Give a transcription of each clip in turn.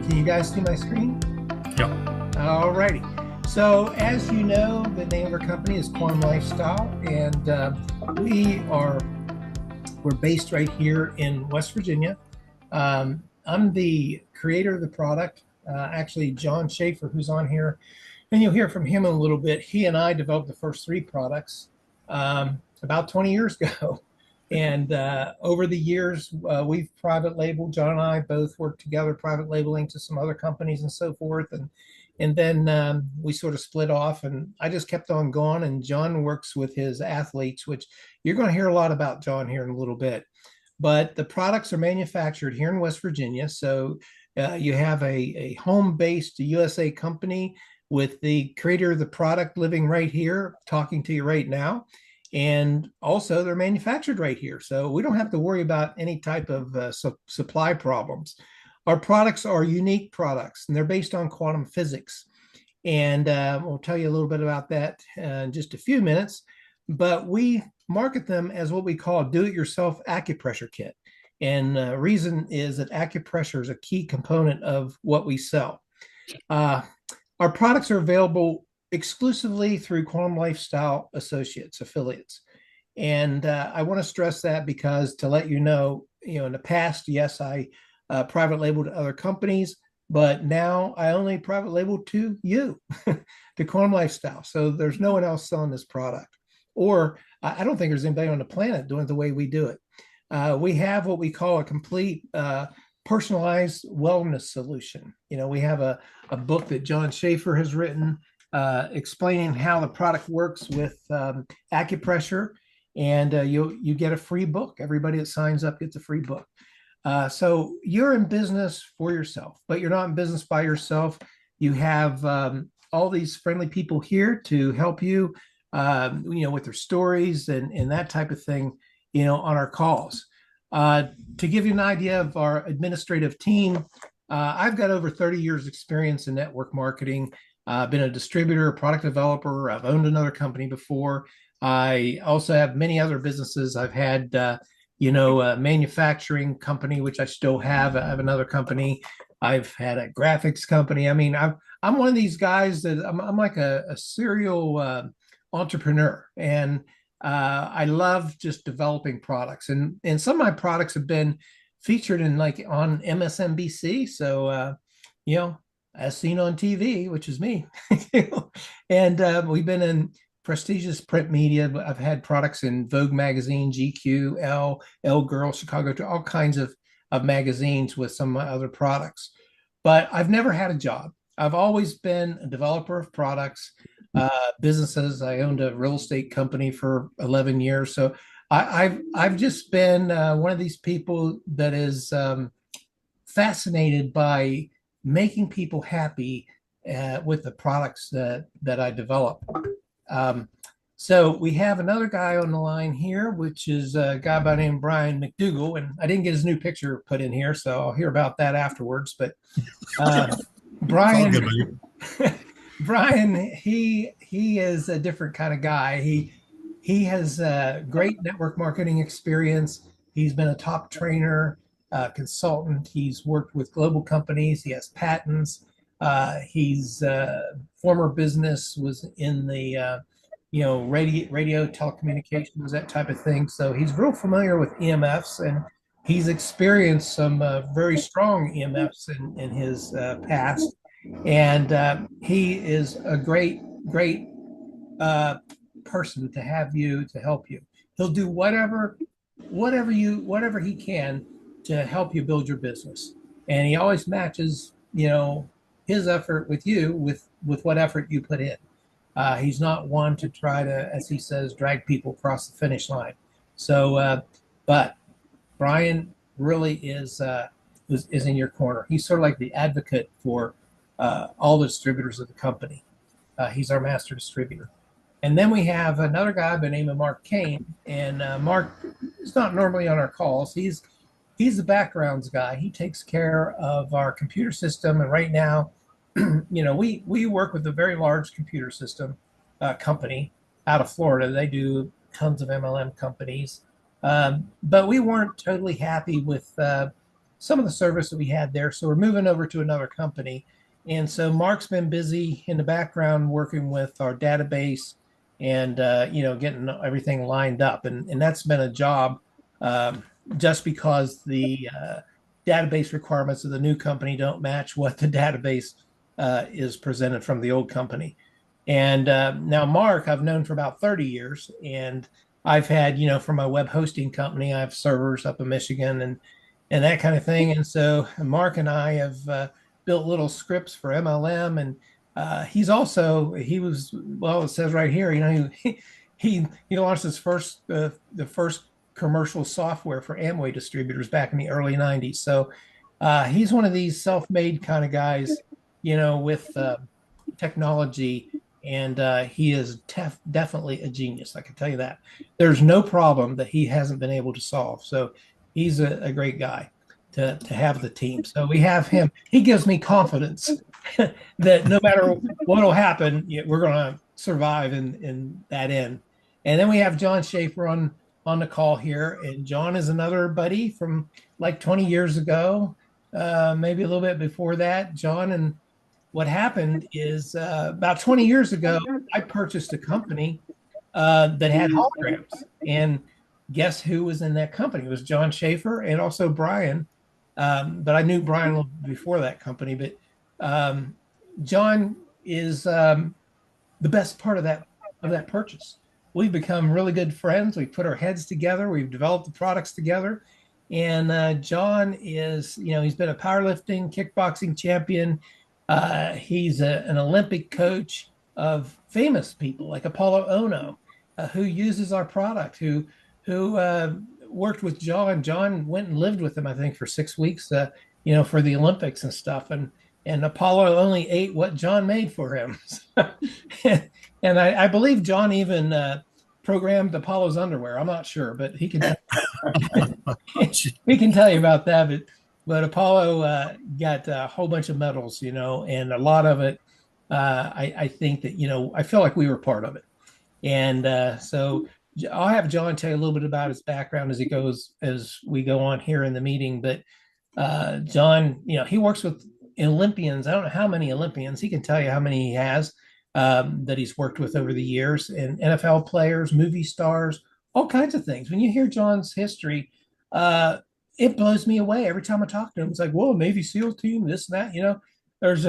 Can you guys see my screen? Yep. Alrighty. So as you know, the name of our company is Quantum Lifestyle, and we're based right here in West Virginia. I'm the creator of the product. Actually, John Schaefer, who's on here, and you'll hear from him in a little bit. He and I developed the first three products about 20 years ago. And over the years, we've private labeled. John and I both worked together, private labeling to some other companies and so forth. And then we sort of split off, and I just kept on going. And John works with his athletes, which you're going to hear a lot about John here in a little bit. But the products are manufactured here in West Virginia. So you have a home-based USA company with the creator of the product living right here, talking to you right now. And also they're manufactured right here. So we don't have to worry about any type of supply problems. Our products are unique products, and they're based on quantum physics. And we'll tell you a little bit about that in just a few minutes. But we market them as what we call a do-it-yourself acupressure kit. And the reason is that acupressure is a key component of what we sell. Our products are available exclusively through Quantum Lifestyle Associates, affiliates. And I want to stress that because to let you know, in the past, yes, I private labeled to other companies, but now I only private label to you, to Quantum Lifestyle. So there's no one else selling this product. Or I don't think there's anybody on the planet doing it the way we do it. We have what we call a complete personalized wellness solution. We have a book that John Schaefer has written explaining how the product works with acupressure, and you get a free book. Everybody that signs up gets a free book. So you're in business for yourself, but you're not in business by yourself. You have all these friendly people here to help you, with their stories and that type of thing, on our calls. To give you an idea of our administrative team, I've got over 30 years experience in network marketing. I've been a distributor, a product developer. I've owned another company before. I also have many other businesses. I've had, a manufacturing company, which I still have. I have another company. I've had a graphics company. I mean, I'm one of these guys that I'm like a serial entrepreneur, and I love just developing products. And some of my products have been featured in on MSNBC. So, as seen on TV, which is me. And we've been in prestigious print media. I've had products in Vogue magazine, GQ, Elle Girl, Chicago, all kinds of magazines with some of my other products. But I've never had a job. I've always been a developer of products, businesses. I owned a real estate company for 11 years. So I've just been one of these people that is fascinated by making people happy with the products that I develop. So we have another guy on the line here, which is a guy by the name of Brian McDougall, and I didn't get his new picture put in here, so I'll hear about that afterwards. But Brian, Brian, he is a different kind of guy. He has great network marketing experience. He's been a top trainer, consultant. He's worked with global companies. He has patents. He's former business was in the radio telecommunications, that type of thing. So he's real familiar with EMFs, and he's experienced some very strong EMFs in his past. And he is a great person to have to help you. He'll do whatever he can to help you build your business, and he always matches his effort with you with what effort you put in. He's not one to try to, as he says, drag people across the finish line. So, but Brian really is in your corner. He's sort of like the advocate for all the distributors of the company. He's our master distributor. And then we have another guy by the name of Mark Kane. And Mark is not normally on our calls. He's the backgrounds guy. He takes care of our computer system. And right now, we work with a very large computer system company out of Florida. They do tons of MLM companies. But we weren't totally happy with some of the service that we had there. So we're moving over to another company. And so Mark's been busy in the background working with our database and, getting everything lined up. And that's been a job um, just because the database requirements of the new company don't match what the database is presented from the old company. And now Mark, I've known for about 30 years, and I've had, for my web hosting company, I have servers up in Michigan and that kind of thing. And so Mark and I have built little scripts for MLM, and he was, well, it says right here, he launched his first the first commercial software for Amway distributors back in the early 90s. So he's one of these self-made kind of guys, with technology, and he is definitely a genius. I can tell you that. There's no problem that he hasn't been able to solve. So he's a great guy to have the team. So we have him. He gives me confidence that no matter what will happen, we're going to survive in that end. And then we have John Schaefer on the call here, and John is another buddy from like 20 years ago, maybe a little bit before that. John, and what happened is about 20 years ago, I purchased a company that had holograms. And guess who was in that company? It was John Schaefer and also Brian. But I knew Brian a little before that company. But John is the best part of that purchase. We've become really good friends. We've put our heads together. We've developed the products together. And John is, he's been a powerlifting, kickboxing champion. He's an Olympic coach of famous people like Apollo Ono, who uses our product, who worked with John. John went and lived with him, I think, for 6 weeks, for the Olympics and stuff. And Apollo only ate what John made for him. And I believe John even programmed Apollo's underwear. I'm not sure, but he can he can tell you about that. But Apollo got a whole bunch of medals, and a lot of it, I think that, I feel like we were part of it. And so I'll have John tell you a little bit about his background as we go on here in the meeting. But John, he works with Olympians. I don't know how many Olympians. He can tell you how many he has that he's worked with over the years, and NFL players, movie stars, all kinds of things. When you hear John's history, it blows me away every time I talk to him. It's like, whoa, Navy SEAL team, this and that. There's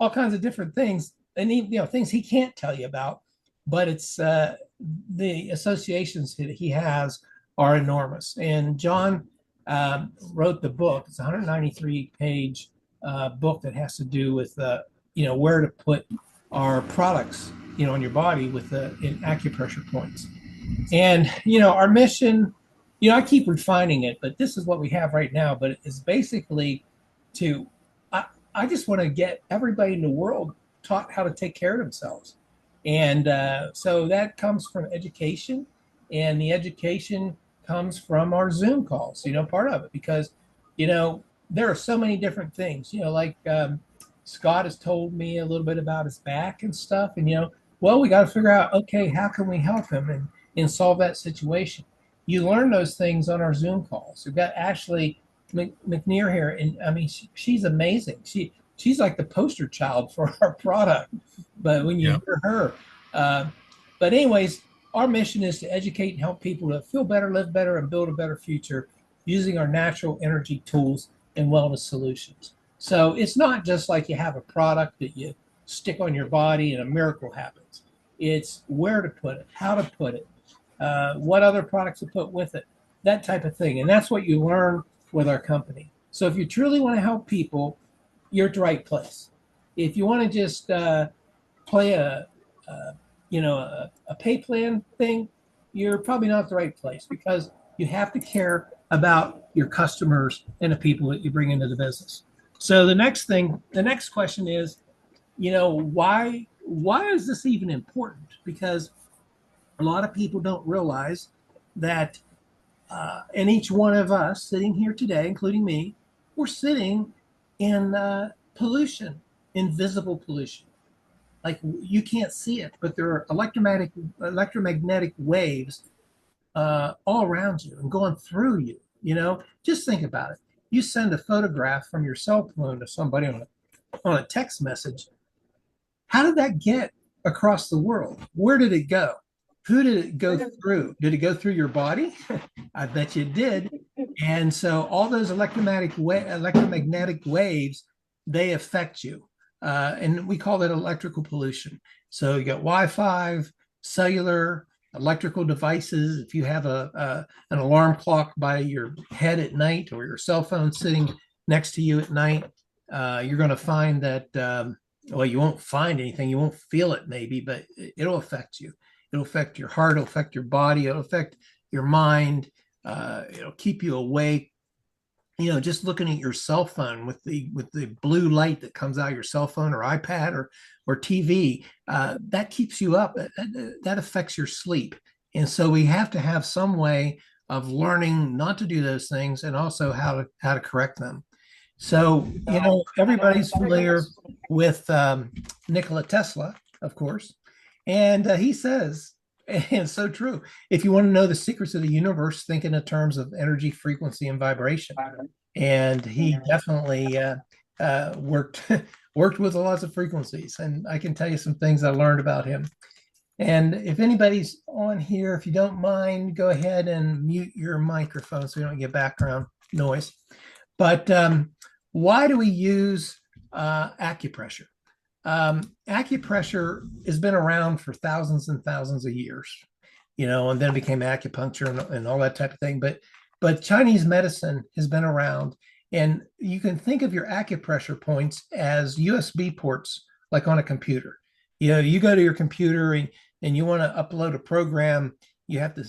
all kinds of different things, and things he can't tell you about. But it's the associations that he has are enormous. And John wrote the book. It's a 193-page book that has to do with where to put our products on your body with in acupressure points. And our mission, I keep refining it, but this is what we have right now. But it's basically I just want to get everybody in the world taught how to take care of themselves. And so that comes from education, and the education comes from our Zoom calls, part of it, because, there are so many different things, like Scott has told me a little bit about his back and stuff. And, well, we got to figure out, okay, how can we help him and solve that situation? You learn those things on our Zoom calls. We've got Ashley McNear here, and I mean, she's amazing. She's like the poster child for our product. But when you hear her, but anyways, our mission is to educate and help people to feel better, live better, and build a better future using our natural energy tools and wellness solutions. So it's not just like you have a product that you stick on your body and a miracle happens. It's where to put it, how to put it, what other products to put with it, that type of thing. And that's what you learn with our company. So if you truly want to help people, you're at the right place. If you want to just play a pay plan thing, you're probably not at the right place, because you have to care about your customers and the people that you bring into the business. So the next question is, why is this even important? Because a lot of people don't realize that, and each one of us sitting here today, including me, we're sitting in pollution, invisible pollution. Like, you can't see it, but there are electromagnetic waves all around you and going through you. Just think about it. you send a photograph from your cell phone to somebody on a text message. How did that get across the world? Where did it go? Who did it go through? Did it go through your body? I bet you it did. And so all those electromagnetic waves, they affect you. And we call that electrical pollution. So you got Wi-Fi, cellular, electrical devices. If you have an alarm clock by your head at night or your cell phone sitting next to you at night, you're going to find that, well, you won't find anything. You won't feel it maybe, but it'll affect you. It'll affect your heart. It'll affect your body. It'll affect your mind. It'll keep you awake. Just looking at your cell phone with the blue light that comes out of your cell phone or iPad or TV, that keeps you up. That affects your sleep. And so we have to have some way of learning not to do those things and also how to correct them. So, everybody's familiar with Nikola Tesla, of course. And he says, and it's so true, if you want to know the secrets of the universe, think in terms of energy, frequency, and vibration. And he definitely worked with lots of frequencies. And I can tell you some things I learned about him. And if anybody's on here, if you don't mind, go ahead and mute your microphone so you don't get background noise. But why do we use acupressure? Acupressure has been around for thousands and thousands of years, and then it became acupuncture and all that type of thing. But Chinese medicine has been around, and you can think of your acupressure points as USB ports, like on a computer. You go to your computer and you want to upload a program, you have to,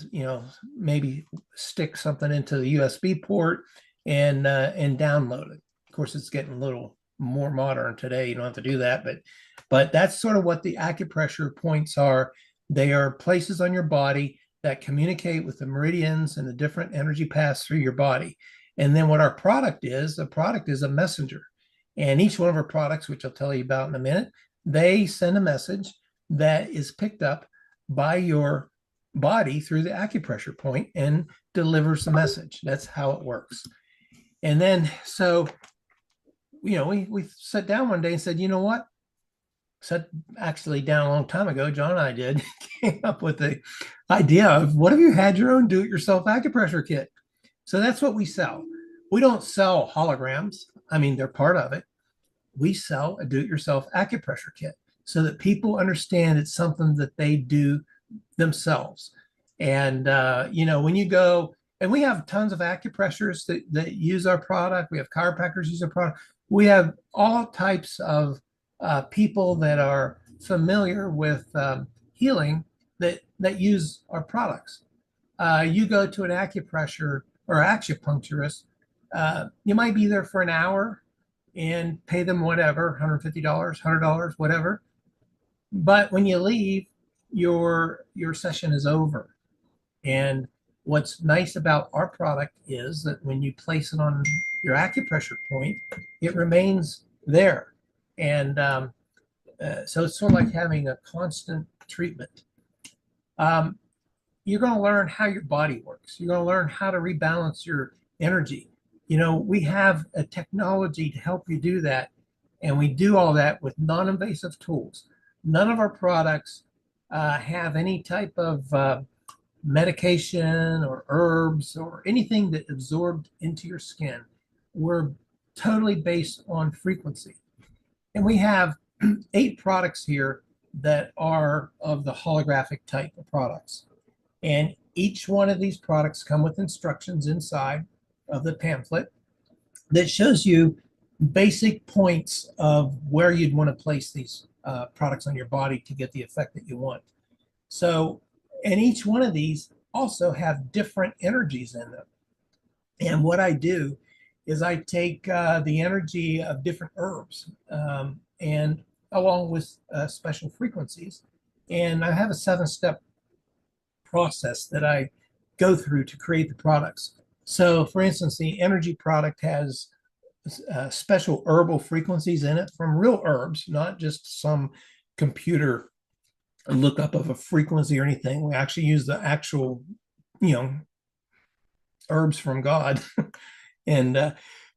maybe stick something into the USB port and download it. Of course, it's getting a little more modern today. You don't have to do that, but that's sort of what the acupressure points are. They are places on your body that communicate with the meridians and the different energy paths through your body. And then what our product is, the product is a messenger. And each one of our products, which I'll tell you about in a minute, they send a message that is picked up by your body through the acupressure point and delivers the message. That's how it works. And then, so we sat down one day and said, you know what? Sat actually down a long time ago, John and I did, came up with the idea of what if you had your own do-it-yourself acupressure kit? So that's what we sell. We don't sell holograms. I mean, they're part of it. We sell a do-it-yourself acupressure kit so that people understand it's something that they do themselves. And, when you go, and we have tons of acupressurists that use our product. We have chiropractors use our product. We have all types of people that are familiar with healing that use our products. You go to an acupressure or acupuncturist, you might be there for an hour and pay them whatever, $150, $100, whatever. But when you leave, your session is over. And what's nice about our product is that when you place it on your acupressure point, it remains there. And so it's sort of like having a constant treatment. You're going to learn how your body works. You're going to learn how to rebalance your energy. We have a technology to help you do that. And we do all that with non-invasive tools. None of our products have any type of medication or herbs or anything that absorbed into your skin. We're totally based on frequency. And we have 8 products here that are of the holographic type of products. And each one of these products come with instructions inside of the pamphlet that shows you basic points of where you'd want to place these products on your body to get the effect that you want. So, and each one of these also have different energies in them. And what I do is I take the energy of different herbs and along with special frequencies. And I have a 7-step process that I go through to create the products. So for instance, the energy product has special herbal frequencies in it from real herbs, not just some computer lookup of a frequency or anything. We actually use the actual, herbs from God. And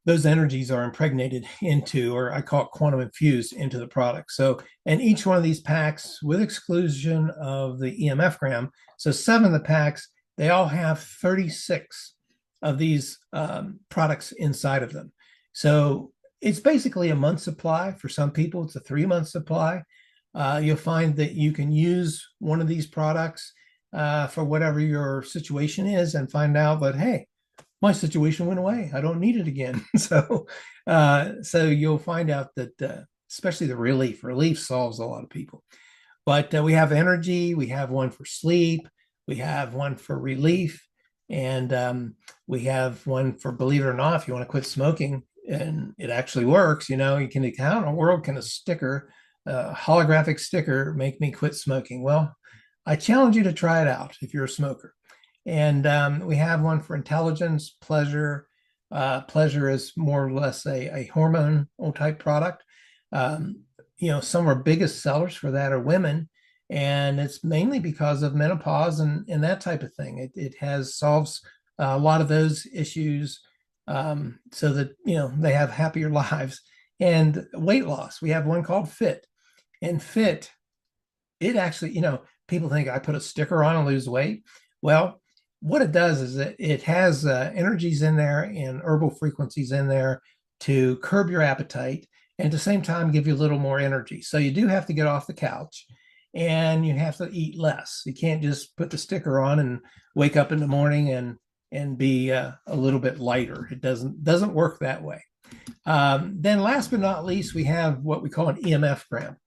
those energies are impregnated into, or I call it quantum infused into the product. So, and each one of these packs, with exclusion of the EMF gram, so 7 of the packs, they all have 36 of these products inside of them. So it's basically a month's supply. For some people, it's a 3-month supply. You'll find that you can use one of these products for whatever your situation is and find out that, hey, my situation went away. I don't need it again. So you'll find out that especially the relief solves a lot of people. But we have energy. We have one for sleep. We have one for relief. And we have one for, believe it or not, if you want to quit smoking, and it actually works. You know, you can, how in the world can a sticker, a holographic sticker, make me quit smoking? Well, I challenge you to try it out if you're a smoker. And we have one for intelligence, pleasure. Pleasure is more or less a hormone type product. You know, some of our biggest sellers for that are women, and it's mainly because of menopause and that type of thing. It has solves a lot of those issues, so that, you know, they have happier lives. And weight loss, we have one called Fit, and Fit, it actually, you know, people think I put a sticker on and lose weight. Well, what it does is it has energies in there and herbal frequencies in there to curb your appetite and at the same time give you a little more energy. So you do have to get off the couch and you have to eat less. You can't just put the sticker on and wake up in the morning and be a little bit lighter. It doesn't work that way. Then last but not least, we have what we call an EMF gram.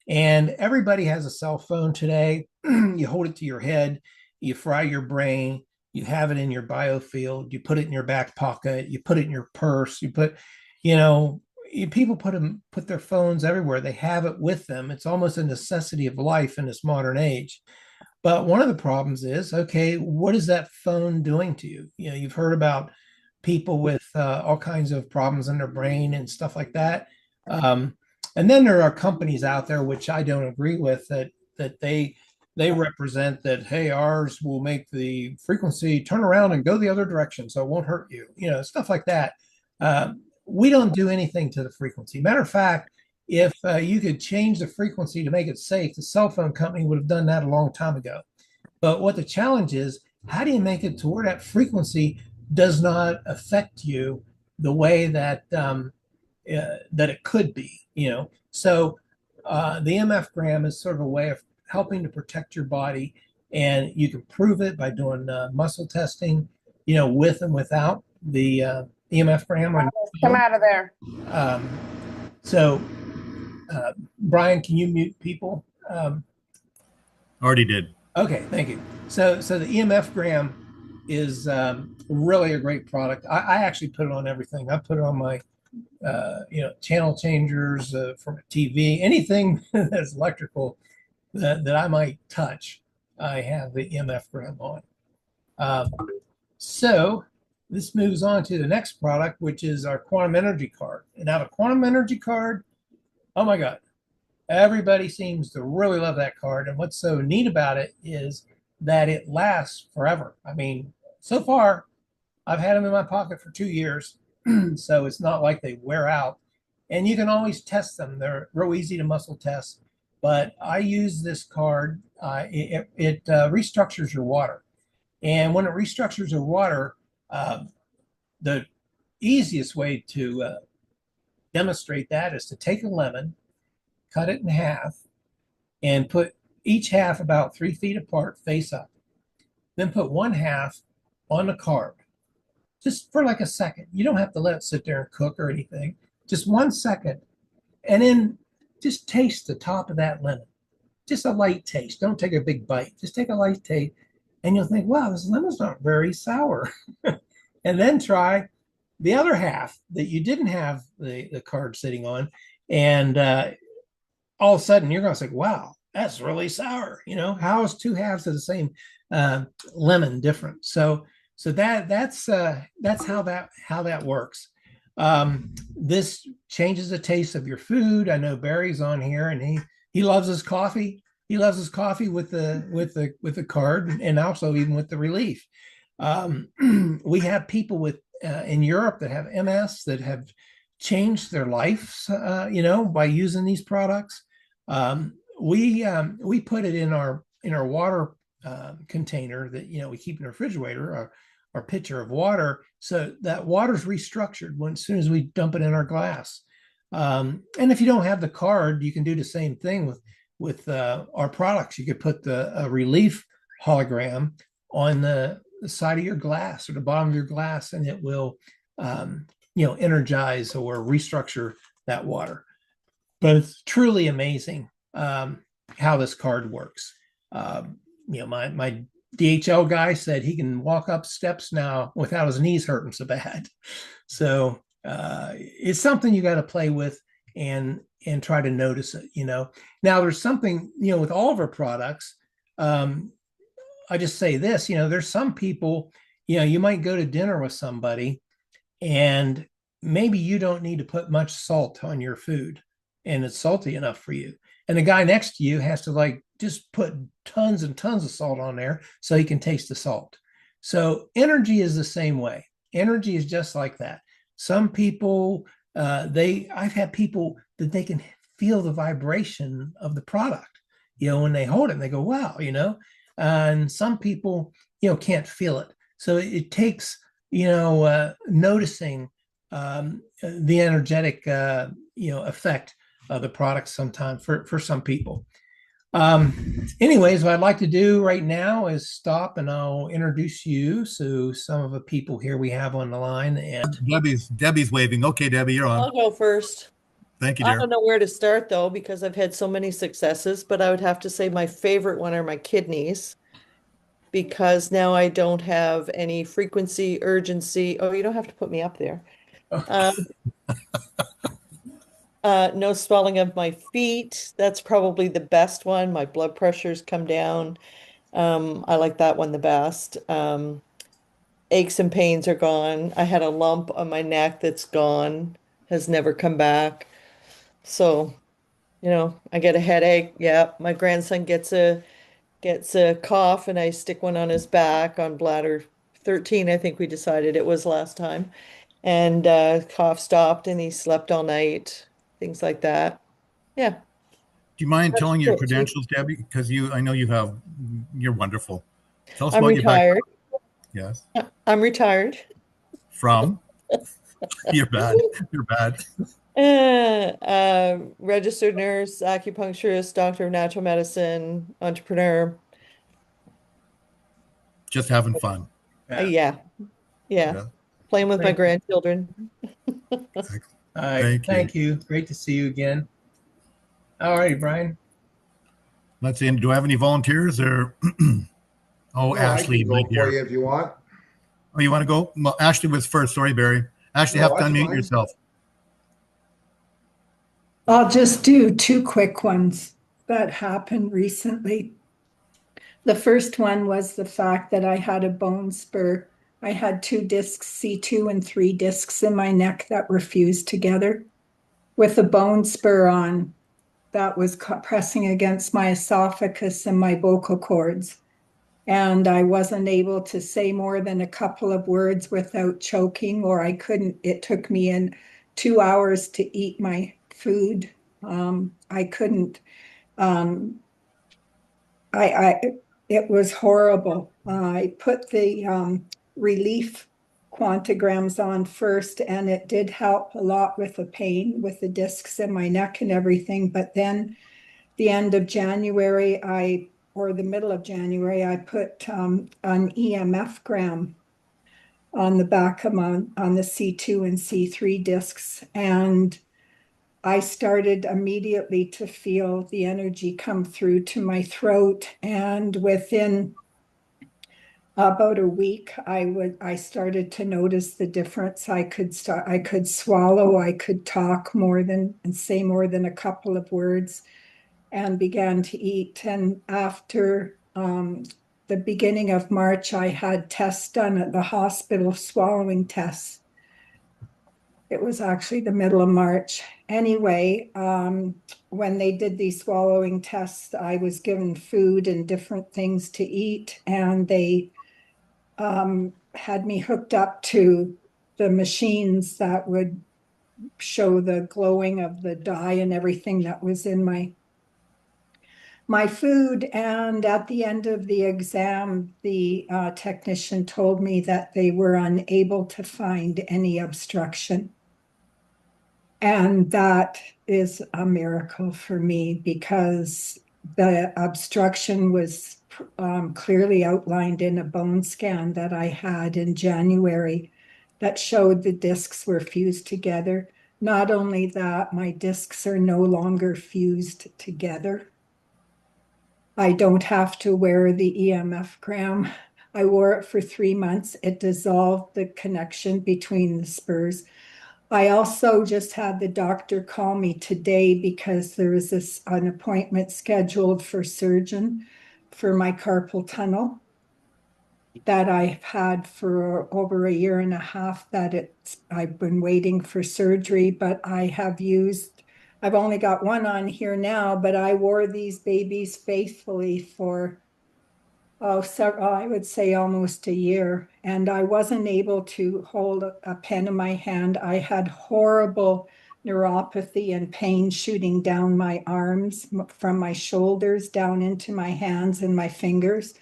And everybody has a cell phone today. You hold it to your head, you fry your brain, you have it in your biofield, you put it in your back pocket, you put it in your purse, you put, you know, people put their phones everywhere. They have it with them. It's almost a necessity of life in this modern age. But one of the problems is, okay, what is that phone doing to you? You know, you've heard about people with all kinds of problems in their brain and stuff like that. And then there are companies out there, which I don't agree with, that they represent that, hey, ours will make the frequency turn around and go the other direction, so it won't hurt you, you know, stuff like that. We don't do anything to the frequency. Matter of fact, if you could change the frequency to make it safe, the cell phone company would have done that a long time ago. But what the challenge is, how do you make it to where that frequency does not affect you the way that that it could be, you know? So the MF gram is sort of a way of helping to protect your body, and you can prove it by doing muscle testing, you know, with and without the EMF gram. Come out of there. So, Brian, can you mute people? Already did. Okay, thank you. So the EMF gram is really a great product. I actually put it on everything. I put it on my you know, channel changers from a TV, anything that's electrical that I might touch, I have the EMF gram on. So this moves on to the next product, which is our quantum energy card. And now the quantum energy card, oh my God, everybody seems to really love that card. And what's so neat about it is that it lasts forever. I mean, so far, I've had them in my pocket for 2 years. So it's not like they wear out. And you can always test them. They're real easy to muscle test. But I use this card. It restructures your water. And when it restructures your water, the easiest way to demonstrate that is to take a lemon, cut it in half, and put each half about 3 feet apart, face up. Then put one half on the card, just for like a second. You don't have to let it sit there and cook or anything. Just 1 second. And then just taste the top of that lemon. Just a light taste. Don't take a big bite. Just take a light taste. And you'll think, wow, this lemon's not very sour. And then try the other half that you didn't have the card sitting on. And all of a sudden you're going to say, wow, that's really sour. You know, how is 2 halves of the same lemon different? So that's how that works. This changes the taste of your food. I know Barry's on here, and he loves his coffee. He loves his coffee with the card, and also even with the relief. We have people with in Europe that have MS that have changed their lives, by using these products. We put it in our water container that we keep in the refrigerator, our pitcher of water, so that water's restructured as soon as we dump it in our glass. And if you don't have the card, you can do the same thing with our products. You could put the relief hologram on the side of your glass or the bottom of your glass, and it will energize or restructure that water. But it's truly amazing how this card works. My DHL guy said he can walk up steps now without his knees hurting so bad. So it's something you got to play with and try to notice it. Now there's something with all of our products. I just say this, there's some people, you might go to dinner with somebody and maybe you don't need to put much salt on your food and it's salty enough for you. And the guy next to you has to just put tons and tons of salt on there so he can taste the salt. So energy is the same way. Energy is just like that. Some people, I've had people that they can feel the vibration of the product, when they hold it and they go, wow, and some people, can't feel it. So it takes, noticing the energetic, effect of the product sometimes for some people. Anyways, what I'd like to do right now is stop and I'll introduce you. So some of the people here we have on the line. And Debbie's waving. Okay, Debbie, you're on. I'll go first. Thank you, I dear. don't know where to start though, because I've had so many successes, but I would have to say my favorite one are my kidneys, because now I don't have any frequency, urgency. Oh, you don't have to put me up there. No swelling of my feet. That's probably the best one. My blood pressure's come down. I like that one the best. Aches and pains are gone. I had a lump on my neck that's gone, has never come back. So, I get a headache. Yeah, my grandson gets a cough and I stick one on his back on bladder 13, I think we decided it was last time. And cough stopped and he slept all night, things like that. Yeah. Do you mind That's telling your it. credentials, Debbie? Because I know you're wonderful. Tell us I'm about your background. retired. Yes. I'm retired. From? You're bad. You're bad. Registered nurse, acupuncturist, doctor of natural medicine, entrepreneur. Just having fun. Yeah. Yeah. Playing with my grandchildren. All right. Thank you. Great to see you again. All righty, Brian. Let's see. Do I have any volunteers or? Oh, Ashley, I can go for you if you want. Oh, you want to go? Well, Ashley was first. Sorry, Barry. Ashley, have to unmute yourself. I'll just do two quick ones that happened recently. The first one was the fact that I had a bone spur. I had 2 discs, C2 and 3 discs in my neck that were fused together with a bone spur on that was pressing against my esophagus and my vocal cords. And I wasn't able to say more than a couple of words without choking, or I couldn't. It took me 2 hours to eat my food. I couldn't. It was horrible. I put the relief QuantaGrams on first, and it did help a lot with the pain, with the discs in my neck and everything. But then the end of January, or the middle of January, I put an EMF gram on the back of on the C2 and C3 discs. And I started immediately to feel the energy come through to my throat. And within about a week, I started to notice the difference. I could swallow, I could talk and say more than a couple of words, and began to eat. And after the beginning of March, I had tests done at the hospital, swallowing tests. It was actually the middle of March. Anyway, when they did these swallowing tests, I was given food and different things to eat, and they had me hooked up to the machines that would show the glowing of the dye and everything that was in my food. And at the end of the exam, the technician told me that they were unable to find any obstruction. And that is a miracle for me, because the obstruction was clearly outlined in a bone scan that I had in January that showed the discs were fused together. Not only that, my discs are no longer fused together. I don't have to wear the EMF gram. I wore it for 3 months. It dissolved the connection between the spurs. I also just had the doctor call me today because there is an appointment scheduled for surgeon for my carpal tunnel that I've had for over a year and a half, that I've been waiting for surgery, but I've only got one on here now, but I wore these babies faithfully for I would say almost a year, and I wasn't able to hold a pen in my hand. I had horrible neuropathy and pain shooting down my arms from my shoulders down into my hands and my fingers.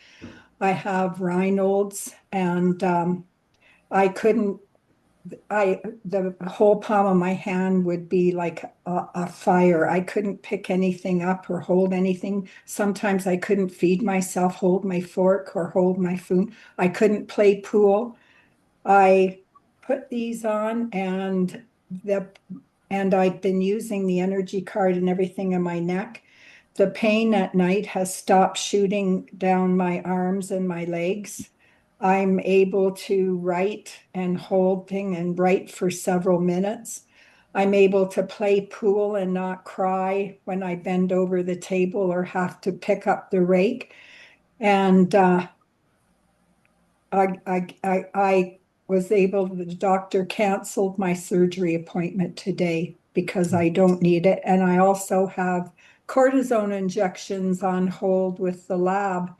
I have Raynaud's, and I couldn't the whole palm of my hand would be like a fire. I couldn't pick anything up or hold anything. Sometimes I couldn't feed myself, hold my fork or hold my food. I couldn't play pool. I put these on, and I've been using the energy card and everything in my neck. The pain at night has stopped shooting down my arms and my legs. I'm able to write and hold things and write for several minutes. I'm able to play pool and not cry when I bend over the table or have to pick up the rake. And I was able, the doctor canceled my surgery appointment today because I don't need it. And I also have cortisone injections on hold with the lab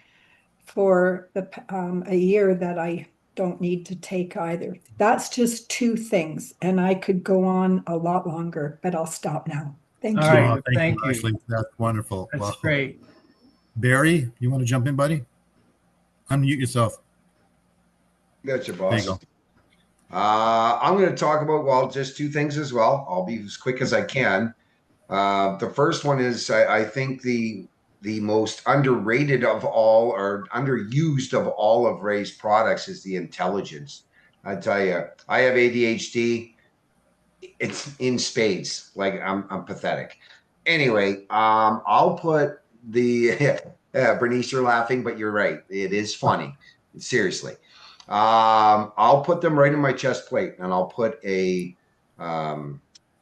for a year that I don't need to take either. That's just 2 things, and I could go on a lot longer, but I'll stop now. Thank All you. right. Thank you, Thank you. Ashley. That's wonderful. That's Wow. great. Barry, you want to jump in, buddy? Unmute yourself. Gotcha, There you boss. go. I'm going to talk about, well, just 2 things as well. I'll be as quick as I can. The first one is I think the most underrated of all, or underused of all of Ray's products, is the intelligence. I tell you, I have ADHD. It's in spades. Like I'm pathetic. Anyway, I'll put the Bernice, you're laughing, but you're right. It is funny. Seriously. I'll put them right in my chest plate, and I'll put a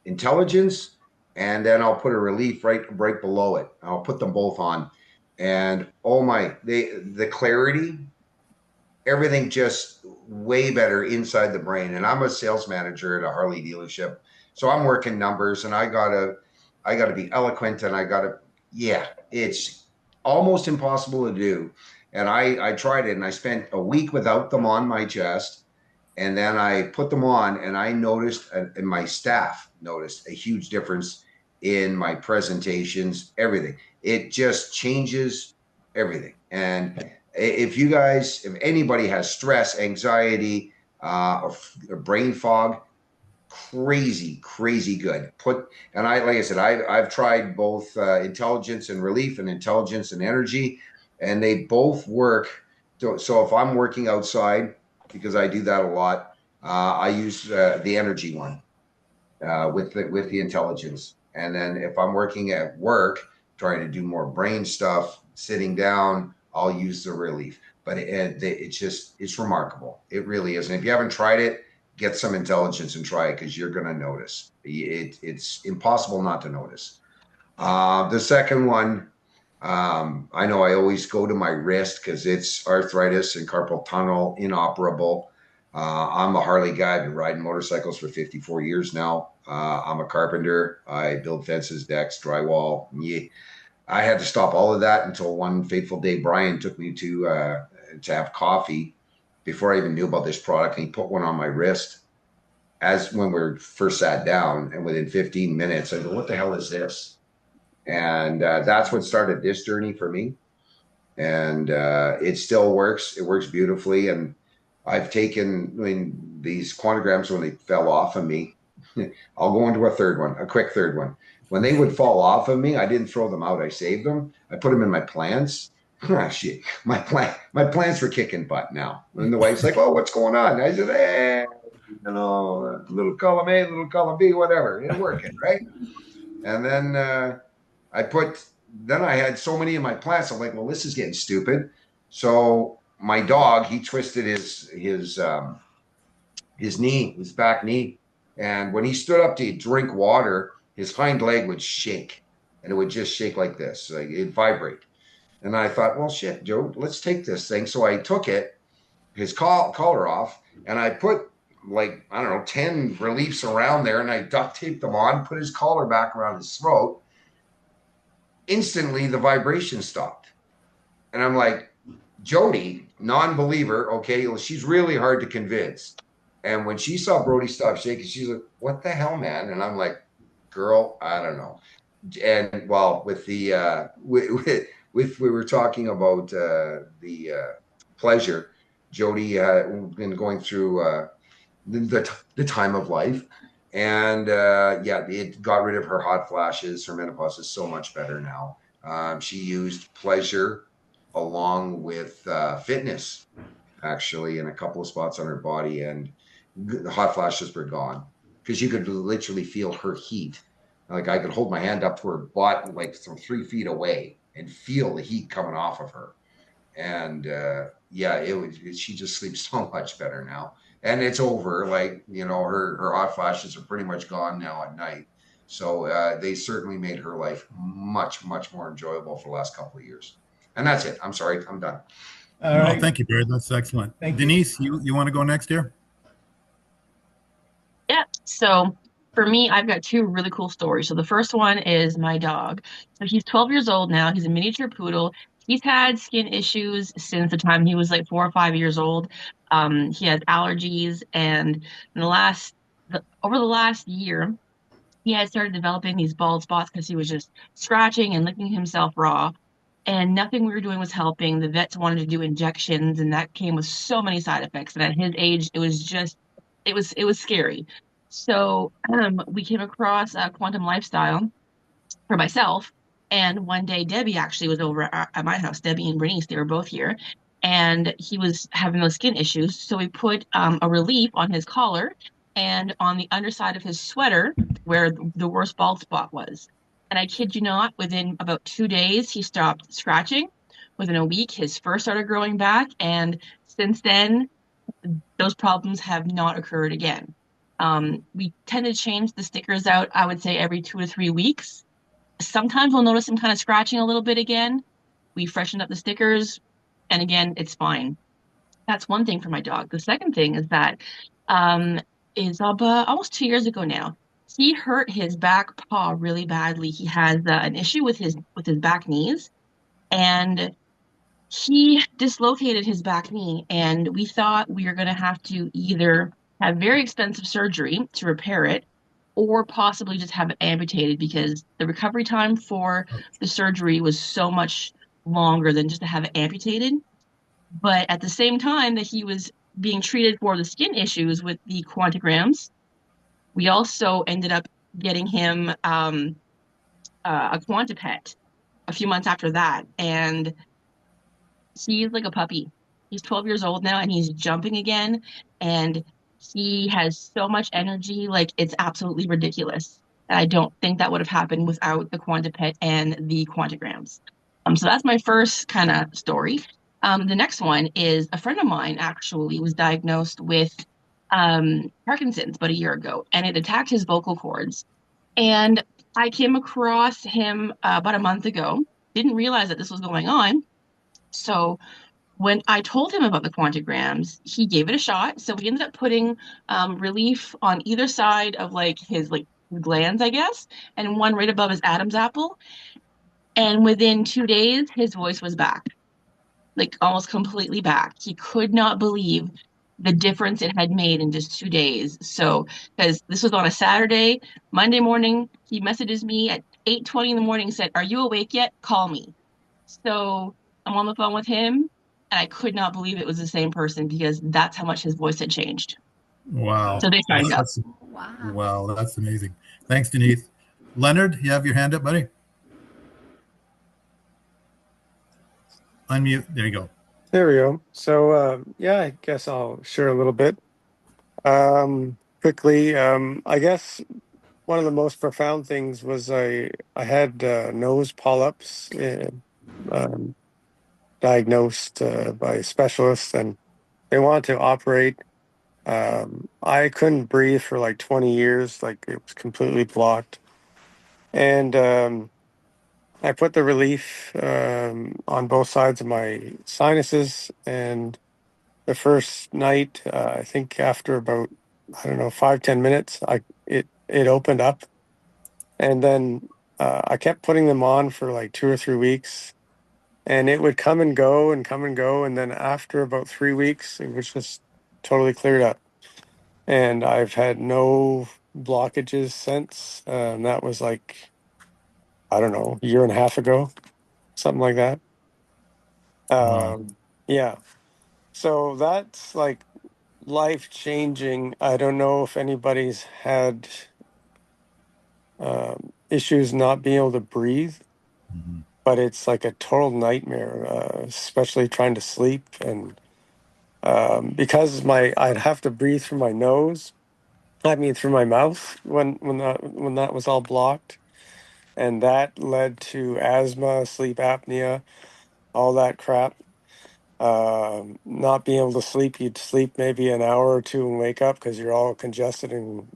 intelligence, and then I'll put a relief right below it. I'll put them both on, and oh my, the clarity, everything just way better inside the brain. And I'm a sales manager at a Harley dealership, so I'm working numbers, and I gotta be eloquent, and it's almost impossible to do. And I tried it, and I spent a week without them on my chest, and then I put them on, and I noticed, and my staff noticed, a huge difference in my presentations, everything. It just changes everything. And if anybody has stress, anxiety, or brain fog, crazy good. Like I said, I've tried both intelligence and relief, and intelligence and energy, and they both work. So if I'm working outside, because I do that a lot, I use the energy one with the intelligence. And then if I'm working at work, trying to do more brain stuff, sitting down, I'll use the relief. But it's remarkable. It really is. And if you haven't tried it, get some intelligence and try it, because you're going to notice. It's impossible not to notice. The second one, I know I always go to my wrist because it's arthritis and carpal tunnel, inoperable. I'm a Harley guy. I've been riding motorcycles for 54 years now. I'm a carpenter. I build fences, decks, drywall. Yeah. I had to stop all of that until one fateful day Brian took me to have coffee before I even knew about this product, and he put one on my wrist. as when we first sat down, and within 15 minutes, I go, what the hell is this? And that's what started this journey for me. And it still works. It works beautifully. And I've taken, I mean, these QuantaGrams when they fell off of me. I'll go into a quick third one. When they would fall off of me, I didn't throw them out. I saved them. I put them in my plants. Oh, shit. My plants were kicking butt now. And the wife's like, oh, what's going on? I said, hey, you know, little column A, little column B, whatever. It's working, right? And then then I had so many of my plants. I'm like, well, this is getting stupid. So my dog, he twisted his knee, his back knee. And when he stood up to drink water, his hind leg would shake, and it would just shake like this. Like it'd vibrate. And I thought, well, shit, Joe, let's take this thing. So I took it, his collar off, and I put like, I don't know, 10 reliefs around there, and I duct taped them on, put his collar back around his throat. Instantly, the vibration stopped. And I'm like, Jody, non-believer, okay, well, she's really hard to convince. And when she saw Brody stop shaking, she's like, what the hell, man? And I'm like, girl, I don't know. And well, with the we were talking about the pleasure. Jody been going through the time of life, and yeah, it got rid of her hot flashes. Her menopause is so much better now. She used pleasure along with fitness, actually, in a couple of spots on her body, and the hot flashes were gone because you could literally feel her heat. Like I could hold my hand up to her butt, like from 3 feet away, and feel the heat coming off of her. And yeah, she just sleeps so much better now. And it's over. Like, you know, her hot flashes are pretty much gone now at night. So they certainly made her life much, much more enjoyable for the last couple of years. And that's it. I'm sorry. I'm done. All right. Thank you, Barry. That's excellent. Thank you. Denise, you want to go next here? Yeah. So for me, I've got two really cool stories. So the first one is my dog. So he's 12 years old now. He's a miniature poodle. He's had skin issues since the time he was like 4 or 5 years old. He has allergies, and over the last year, he had started developing these bald spots because he was just scratching and licking himself raw. And nothing we were doing was helping. The vets wanted to do injections, and that came with so many side effects. And at his age, it was scary. So we came across Quantum Lifestyle for myself. And one day, Debbie actually was over at my house. Debbie and Bernice, they were both here. And he was having those skin issues. So we put a relief on his collar and on the underside of his sweater where the worst bald spot was. And I kid you not, within about 2 days, he stopped scratching. Within a week, his fur started growing back. And since then, those problems have not occurred again. We tend to change the stickers out, I would say, every 2 to 3 weeks. Sometimes we'll notice him kind of scratching a little bit again. We freshened up the stickers, and again, it's fine. That's one thing for my dog. The second thing is that is almost 2 years ago now. He hurt his back paw really badly. He has an issue with his back knees, and he dislocated his back knee, and we thought we were going to have to either have very expensive surgery to repair it or possibly just have it amputated because the recovery time for the surgery was so much longer than just to have it amputated. But at the same time that he was being treated for the skin issues with the QuantaGrams, we also ended up getting him a QuantaPet a few months after that. And he's like a puppy. He's 12 years old now, and he's jumping again. And he has so much energy, like it's absolutely ridiculous. And I don't think that would have happened without the QuantaPet and the QuantaGrams. So that's my first kind of story. The next one is a friend of mine actually was diagnosed with Parkinson's about a year ago, and it attacked his vocal cords. And I came across him about a month ago, didn't realize that this was going on. So when I told him about the QuantaGrams, he gave it a shot. So we ended up putting relief on either side of his glands, I guess, and one right above his Adam's apple. And within 2 days, his voice was back, like almost completely back. He could not believe the difference it had made in just 2 days. So, because this was on a Saturday, Monday morning, he messages me at 8:20 in the morning, said, "Are you awake yet? Call me." So I'm on the phone with him, and I could not believe it was the same person because that's how much his voice had changed. Wow. So they signed up. Wow. That's amazing. Thanks, Denise. Leonard, you have your hand up, buddy? Unmute. There you go. There we go. So, yeah, I guess I'll share a little bit. Quickly, I guess one of the most profound things was I had nose polyps diagnosed by specialists, and they wanted to operate. I couldn't breathe for like 20 years, like it was completely blocked. And I put the relief on both sides of my sinuses, and the first night, I think after about, I don't know, 5-10 minutes, it opened up, and then I kept putting them on for like 2 or 3 weeks, and it would come and go and come and go, and then after about 3 weeks, it was just totally cleared up, and I've had no blockages since. That was like, I don't know, a year and a half ago, something like that. Wow. Yeah. So that's like life changing. I don't know if anybody's had issues not being able to breathe, Mhm. but it's like a total nightmare, especially trying to sleep. And because I'd have to breathe through my nose, I mean through my mouth when that was all blocked, and that led to asthma, sleep apnea, all that crap. Not being able to sleep, you'd sleep maybe an hour or two and wake up because you're all congested and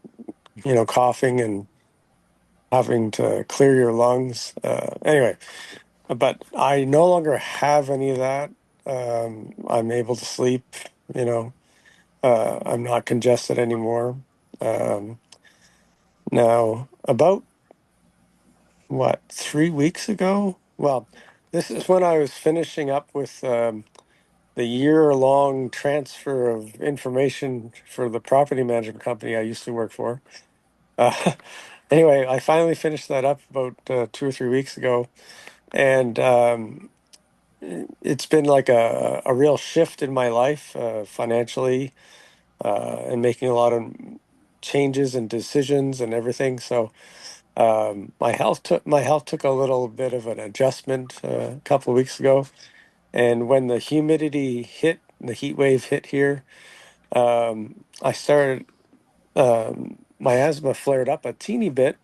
coughing and having to clear your lungs. Anyway, but I no longer have any of that. I'm able to sleep. You know, I'm not congested anymore. Um, Now, about what, 3 weeks ago? Well, this is when I was finishing up with the year-long transfer of information for the property management company I used to work for. Uh, anyway, I finally finished that up about 2 or 3 weeks ago, and it's been like a real shift in my life financially, and making a lot of changes and decisions and everything. So my health took a little bit of an adjustment a couple of weeks ago, and when the humidity hit, the heat wave hit here, I started my asthma flared up a teeny bit.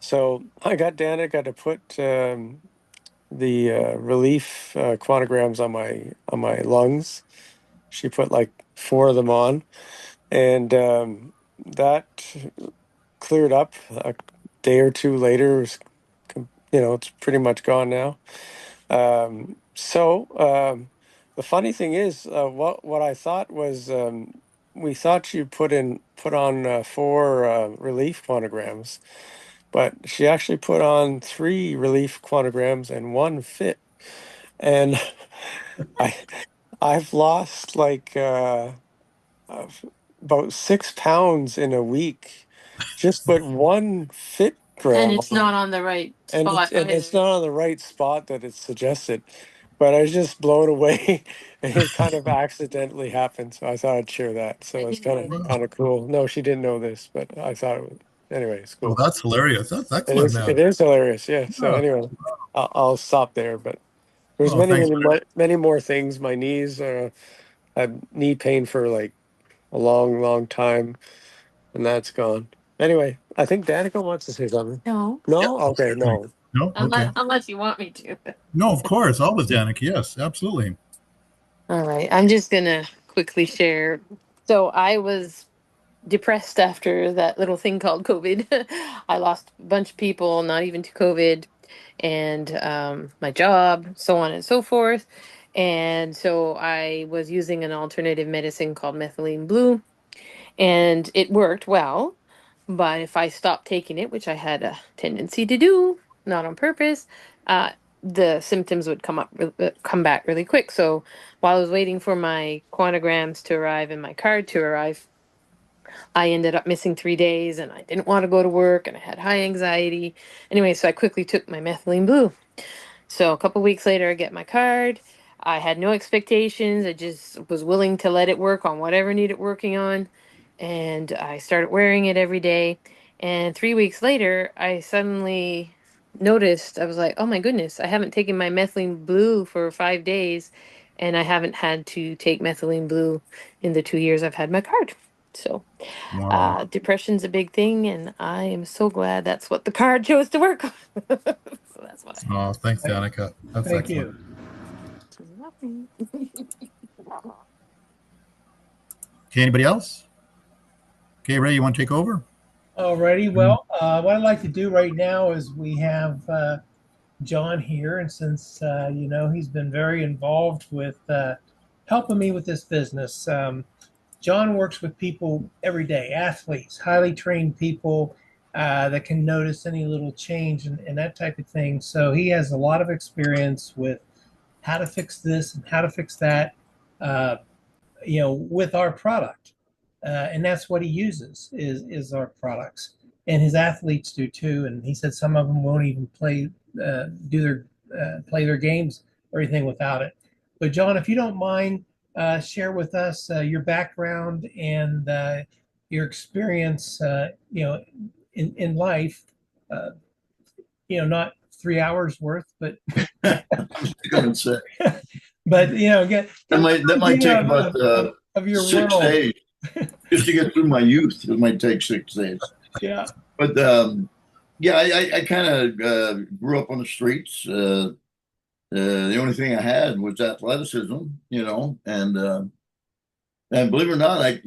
So I got Danica to put the relief QuantaGrams on my lungs. She put like 4 of them on, and that cleared up a day or two later. It's pretty much gone now. So the funny thing is, what I thought was, we thought you put on 4 relief QuantaGrams, but she actually put on 3 relief QuantaGrams and 1 fit, and I I've lost like uh, about 6 pounds in a week, just put 1 fit gram. And it's not on the right and spot it's either. not on the right spot that it's suggested. But I was just blown away, and it kind of accidentally happened. So I thought I'd share that. So I it's didn't know this. kind of cool. No, she didn't know this, but I thought it was, anyway. It's Oh, cool. that's hilarious. That's It excellent, is. man. It is hilarious. Yeah. So Yeah. anyway, I'll stop there. But there's Oh, thanks. many more things. My knees had knee pain for like a long, long time, and that's gone. Anyway, I think Danica wants to say something. No, No? Okay, no. No, okay. unless you want me to. No, of course. Always, Danica. Yes, absolutely. All right, I'm just gonna quickly share. So I was depressed after that little thing called COVID. I lost a bunch of people, not even to COVID, and my job, so on and so forth. And so I was using an alternative medicine called methylene blue, and it worked well. But if I stopped taking it, which I had a tendency to do, not on purpose, uh, the symptoms would come back really quick. So while I was waiting for my QuantaGrams to arrive and my card to arrive, I ended up missing 3 days, and I didn't want to go to work, and I had high anxiety. Anyway, so I quickly took my methylene blue. So a couple weeks later, I get my card. I had no expectations. I just was willing to let it work on whatever needed working on. And I started wearing it every day. And 3 weeks later, I suddenly noticed, I was like, oh my goodness, I haven't taken my methylene blue for 5 days. And I haven't had to take methylene blue in the 2 years I've had my card. So Wow. depression's a big thing. And I am so glad that's what the card chose to work on. So that's why. Oh, thanks, Danica. That's Thank excellent. you. Okay, anybody else? Okay, Ray, you want to take over? Alrighty. Well, what I'd like to do right now is we have John here, and since he's been very involved with helping me with this business. John works with people every day, athletes, highly trained people that can notice any little change and that type of thing. So he has a lot of experience with how to fix this and how to fix that, with our product. And that's what he uses is our products. And his athletes do too. And he said some of them won't even play their games or anything without it. But John, if you don't mind, share with us your background and your experience, in life. Not 3 hours worth, but I was gonna say but get that might take about of your 6 days just to get through my youth. It might take 6 days. Yeah. But yeah, I kind of grew up on the streets. The only thing I had was athleticism, and believe it or not, I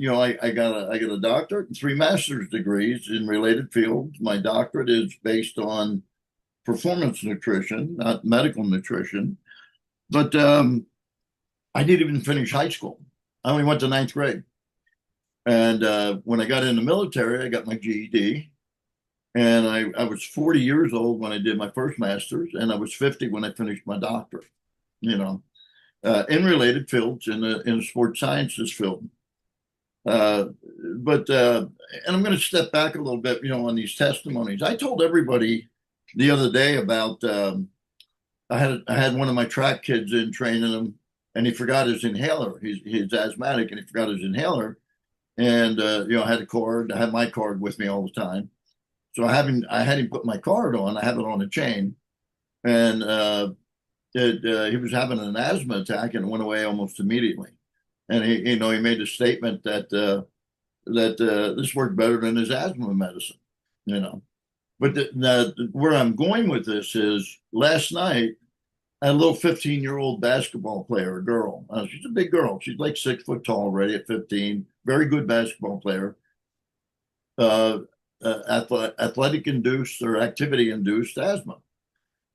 got a doctorate and 3 master's degrees in related fields. My doctorate is based on performance nutrition, not medical nutrition. But I didn't even finish high school. I only went to 9th grade. And when I got in the military, I got my GED. And I was 40 years old when I did my first master's, and I was 50 when I finished my doctorate, in related fields, in the sports sciences field. And I'm going to step back a little bit, on these testimonies. I told everybody the other day about I had one of my track kids in training him, and he forgot his inhaler. He's asthmatic, and he forgot his inhaler. And I had a card. I had my card with me all the time. So I had him put my card on. I have it on a chain, and he was having an asthma attack, and it went away almost immediately. And he made a statement that this worked better than his asthma medicine, But where I'm going with this is last night, I had a little 15-year-old basketball player, a girl. She's a big girl. She's like 6 foot tall already at 15. Very good basketball player. Athletic induced or activity induced asthma.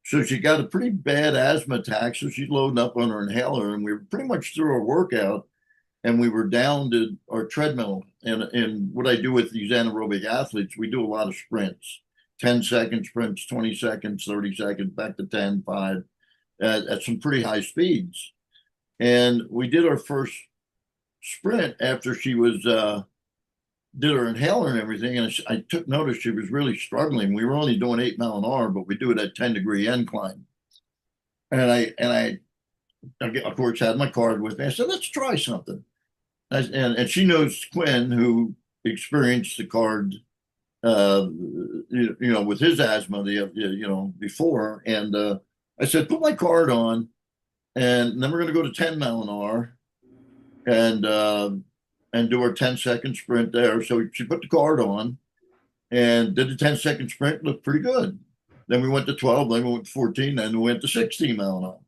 So she got a pretty bad asthma attack. So she's loading up on her inhaler, and we were pretty much through our workout, and we were down to our treadmill. And what I do with these anaerobic athletes, we do a lot of sprints, 10-second sprints, 20 seconds, 30 seconds, back to 10, 5, at some pretty high speeds. And we did our first sprint after she was did her inhaler and everything, and I took notice she was really struggling. We were only doing 8 mile an hour, but we do it at 10-degree incline. And I of course had my card with me. I said, let's try something. And she knows Quinn, who experienced the card, with his asthma, before. And I said, put my card on, and then we're going to go to 10 mile an hour, and do our 10-second sprint there. So she put the card on and did the 10-second sprint, looked pretty good. Then we went to 12, then we went to 14, then we went to 16 mile an hour.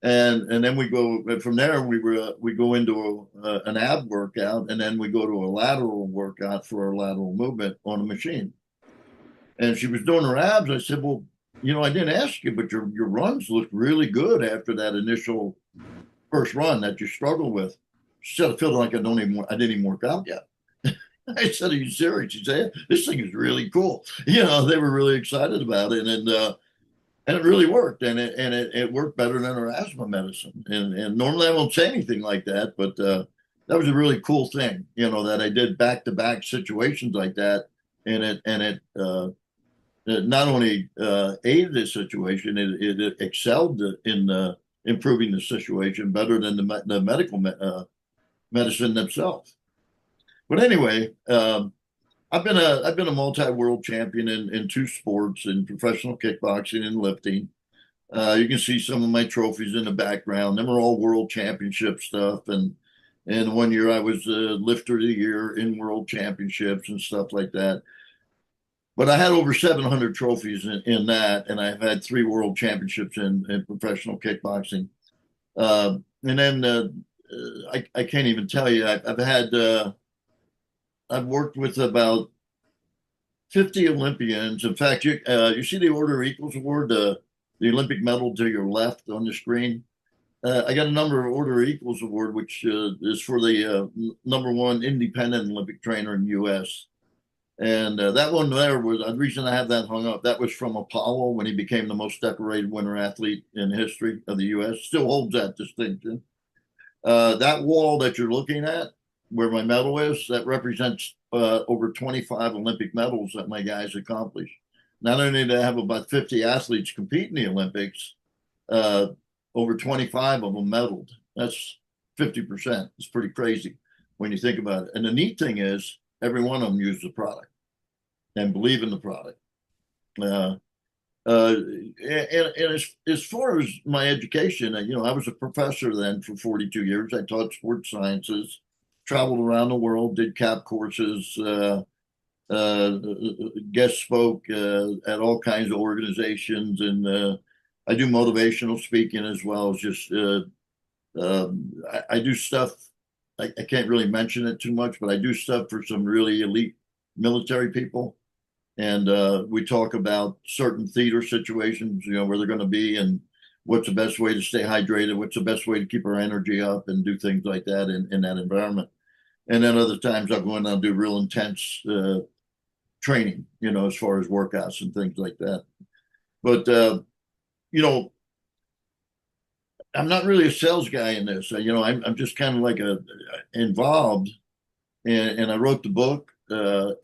And then we go from there, we go into an ab workout, and then we go to a lateral workout for our lateral movement on a machine. And she was doing her abs. I said, well, I didn't ask you, but your runs looked really good after that initial first run that you struggled with. She said, I feel like I didn't even work out yet. I said, are you serious? She said, this thing is really cool. They were really excited about it. And And it really worked, and it worked better than our asthma medicine. And normally I won't say anything like that, but that was a really cool thing, that I did back-to-back situations like that, and it not only aided the situation, it excelled in improving the situation better than the medical medicine themselves. But anyway, I've been a multi-world champion in two sports, in professional kickboxing and lifting. You can see some of my trophies in the background. Them are all world championship stuff. And 1 year I was lifter of the year in world championships and stuff like that. But I had over 700 trophies in that, and I've had 3 world championships in professional kickboxing. And then I can't even tell you. I've worked with about 50 Olympians. In fact, you see the Order of Equals Award, the Olympic medal to your left on the screen. I got a number of Order of Equals Award, which is for the #1 independent Olympic trainer in the U.S. And that one there was the reason I have that hung up. That was from Apollo when he became the most decorated winter athlete in the history of the U.S. Still holds that distinction. That wall that you're looking at, where my medal is, that represents over 25 Olympic medals that my guys accomplished. Not only did I have about 50 athletes compete in the Olympics, over 25 of them medaled. That's 50%. It's pretty crazy when you think about it. And the neat thing is, every one of them used the product and believe in the product. And as far as my education, I was a professor then for 42 years. I taught sports sciences, traveled around the world, did CAP courses, guest spoke at all kinds of organizations, and I do motivational speaking as well as just I do stuff. I can't really mention it too much, but I do stuff for some really elite military people. And we talk about certain theater situations, where they're going to be and what's the best way to stay hydrated, what's the best way to keep our energy up and do things like that in that environment. And then other times I'll go in and do real intense training, as far as workouts and things like that. But, I'm not really a sales guy in this. I'm just kind of like involved, and I wrote the book to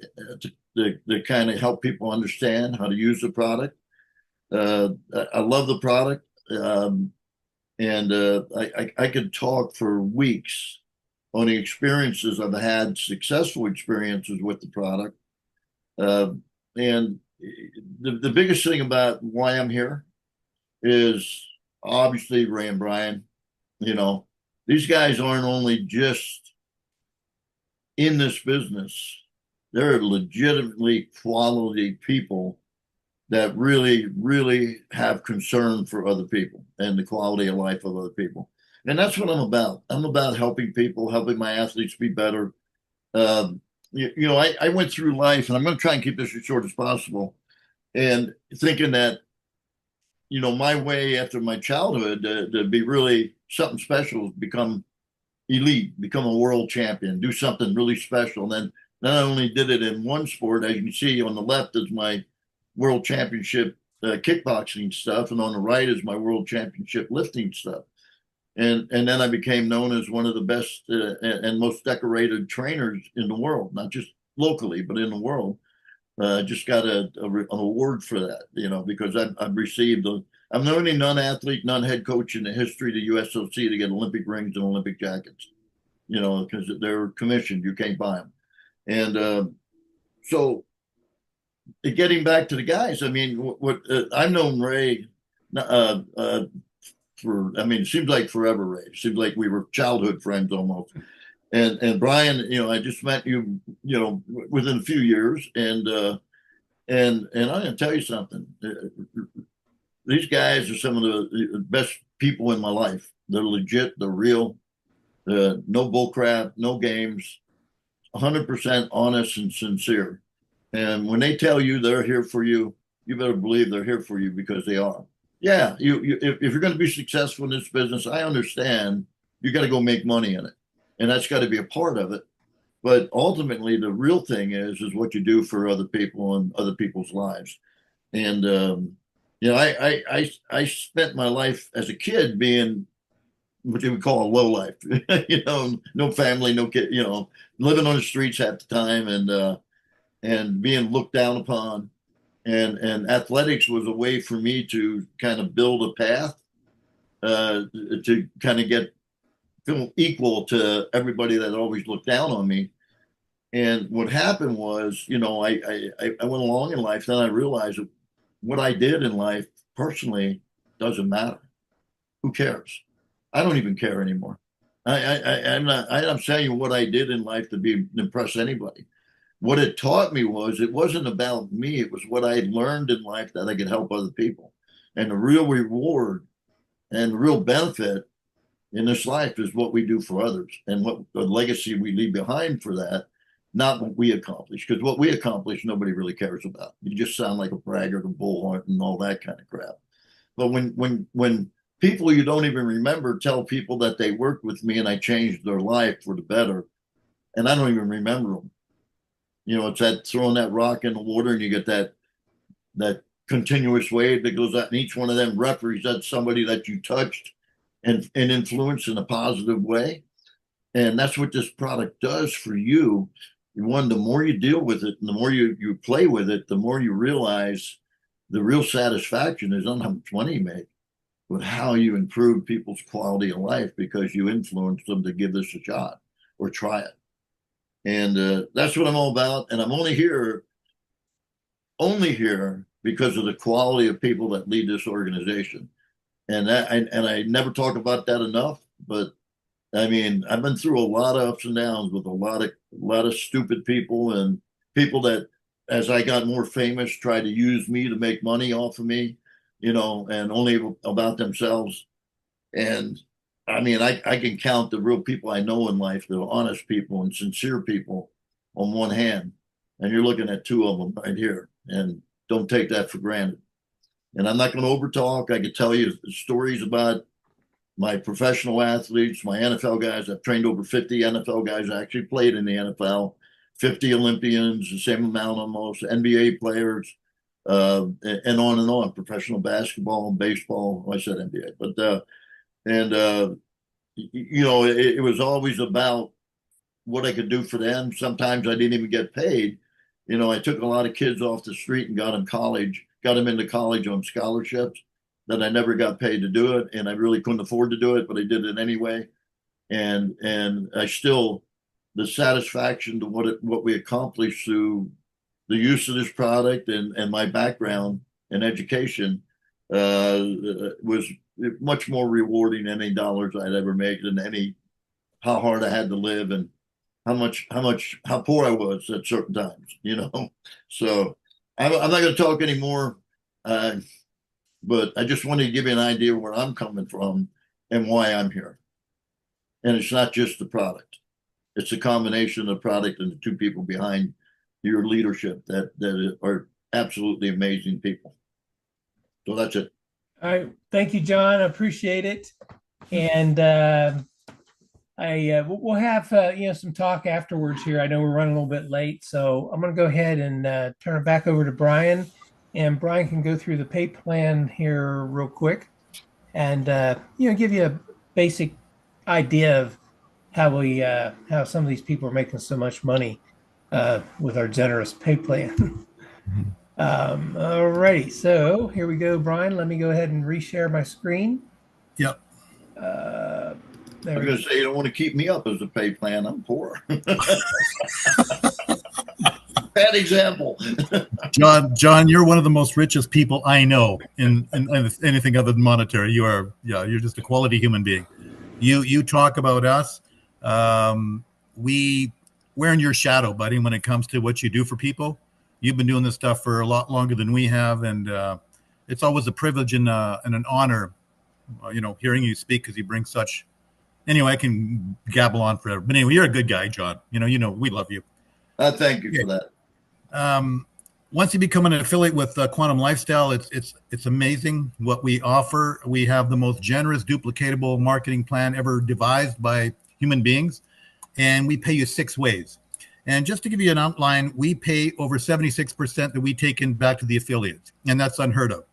kind of help people understand how to use the product. I love the product, and I could talk for weeks on the experiences I've had, successful experiences with the product. And the biggest thing about why I'm here is obviously Ray and Brian. These guys aren't only just in this business, they're legitimately quality people that really, really have concern for other people and the quality of life of other people. And that's what I'm about. I'm about helping people, helping my athletes be better. I went through life, and I'm going to try and keep this as short as possible, and thinking that, my way after my childhood to be really something special, become elite, become a world champion, do something really special. And then not only did it in one sport, as you can see on the left is my world championship kickboxing stuff, and on the right is my world championship lifting stuff. And then I became known as one of the best and most decorated trainers in the world, not just locally, but in the world. Just got an award for that, because I've received I'm the only non-athlete, non-head coach in the history of the USOC to get Olympic rings and Olympic jackets, because they're commissioned. You can't buy them. And so getting back to the guys, what I've known Ray it seems like forever, Ray. It seems like we were childhood friends almost. And Brian, I just met you, within a few years, and I'm going to tell you something. These guys are some of the best people in my life. They're legit. They're real. No bull crap, no games. 100% honest and sincere. And when they tell you they're here for you, you better believe they're here for you, because they are. Yeah, if you're going to be successful in this business, I understand you got to go make money in it, and that's got to be a part of it. But ultimately, the real thing is what you do for other people and other people's lives. And You know, I spent my life as a kid being what you would call a low life. You know, no family, no kid. You know, living on the streets half the time, and being looked down upon. And athletics was a way for me to kind of build a path to kind of get feel equal to everybody that always looked down on me. And what happened was, you know, I went along in life. Then I realized that what I did in life personally doesn't matter. Who cares? I don't even care anymore. I'm telling you what I did in life to impress anybody. What it taught me was it wasn't about me. It was what I had learned in life that I could help other people. And the real reward and the real benefit in this life is what we do for others and what the legacy we leave behind for that, not what we accomplish. Because what we accomplish, nobody really cares about. You just sound like a braggart, a bullhorn, and all that kind of crap. But when people you don't even remember tell people that they worked with me and I changed their life for the better, and I don't even remember them. You know, it's that throwing that rock in the water and you get that continuous wave that goes out, and each one of them represents somebody that you touched and influenced in a positive way. And that's what this product does for you. One, the more you deal with it and the more you play with it, the more you realize the real satisfaction is not how much money you make, but how you improve people's quality of life because you influence them to give this a shot or try it. And that's what I'm all about. And I'm only here because of the quality of people that lead this organization. And I never talk about that enough. But I mean, I've been through a lot of ups and downs with a lot of stupid people and people that, as I got more famous, tried to use me to make money off of me, you know, and only about themselves. And I mean, I can count the real people I know in life, the honest people and sincere people on one hand. And you're looking at two of them right here. And don't take that for granted. And I'm not going to overtalk. I could tell you stories about my professional athletes, my NFL guys. I've trained over 50 NFL guys. I actually played in the NFL, 50 Olympians, the same amount almost, NBA players, and on, professional basketball and baseball. Well, I said NBA, but you know, it was always about what I could do for them. Sometimes I didn't even get paid. You know, I took a lot of kids off the street and got them into college on scholarships that I never got paid to do it. And I really couldn't afford to do it, but I did it anyway. And I still, the satisfaction to what we accomplished through the use of this product and my background and education was much more rewarding than any dollars I'd ever made and how hard I had to live and how poor I was at certain times, you know. So I'm not going to talk anymore, but I just wanted to give you an idea where I'm coming from and why I'm here. And it's not just the product; it's a combination of the product and the two people behind your leadership that are absolutely amazing people. So that's it. All right. Thank you, John. I appreciate it. And we'll have some talk afterwards here. I know we're running a little bit late, so I'm going to go ahead and turn it back over to Brian, and Brian can go through the pay plan here real quick, and give you a basic idea of how some of these people are making so much money with our generous pay plan. All righty, so here we go, Brian. Let me go ahead and reshare my screen. Yep. I was going to say, you don't want to keep me up as a pay plan. I'm poor. Bad example. John, you're one of the most richest people I know in anything other than monetary. You're just a quality human being. You talk about us. We're in your shadow, buddy, when it comes to what you do for people. You've been doing this stuff for a lot longer than we have, and it's always a privilege and an honor, hearing you speak because you bring such. Anyway, I can gabble on forever. But anyway, you're a good guy, John. You know, we love you. Thank you for that. Once you become an affiliate with Quantum Lifestyle, it's amazing what we offer. We have the most generous, duplicatable marketing plan ever devised by human beings, and we pay you 6 ways. And just to give you an outline, we pay over 76% that we take in back to the affiliates, and that's unheard of.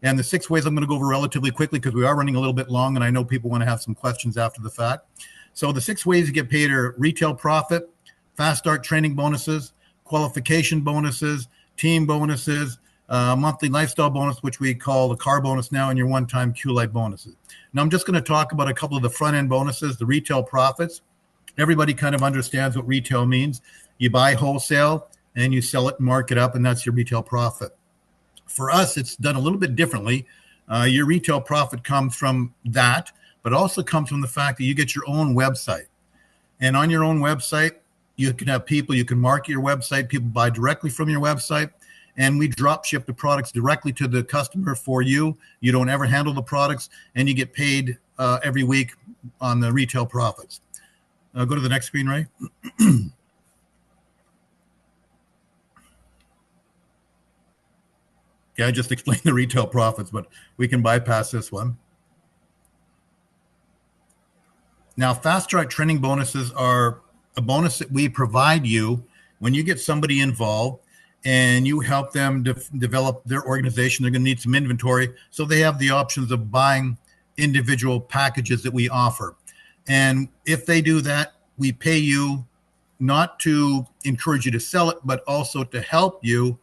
And the 6 ways I'm going to go over relatively quickly because we are running a little bit long and I know people want to have some questions after the fact. So the 6 ways you get paid are retail profit, fast start training bonuses, qualification bonuses, team bonuses, monthly lifestyle bonus, which we call the car bonus now, and your one-time Q-Life bonuses. Now I'm just going to talk about a couple of the front-end bonuses, the retail profits. Everybody kind of understands what retail means. You buy wholesale and you sell it and mark it up, and that's your retail profit. For us, it's done a little bit differently. Your retail profit comes from that, but also comes from the fact that you get your own website. And on your own website, you can have people, you can market your website, people buy directly from your website, and we drop ship the products directly to the customer for you. You don't ever handle the products, and you get paid every week on the retail profits. Go to the next screen, Ray. Yeah, I just explained the retail profits, but we can bypass this one. Now, fast track training bonuses are a bonus that we provide you when you get somebody involved and you help them develop their organization. They're going to need some inventory, so they have the options of buying individual packages that we offer. And if they do that, we pay you not to encourage you to sell it, but also to help you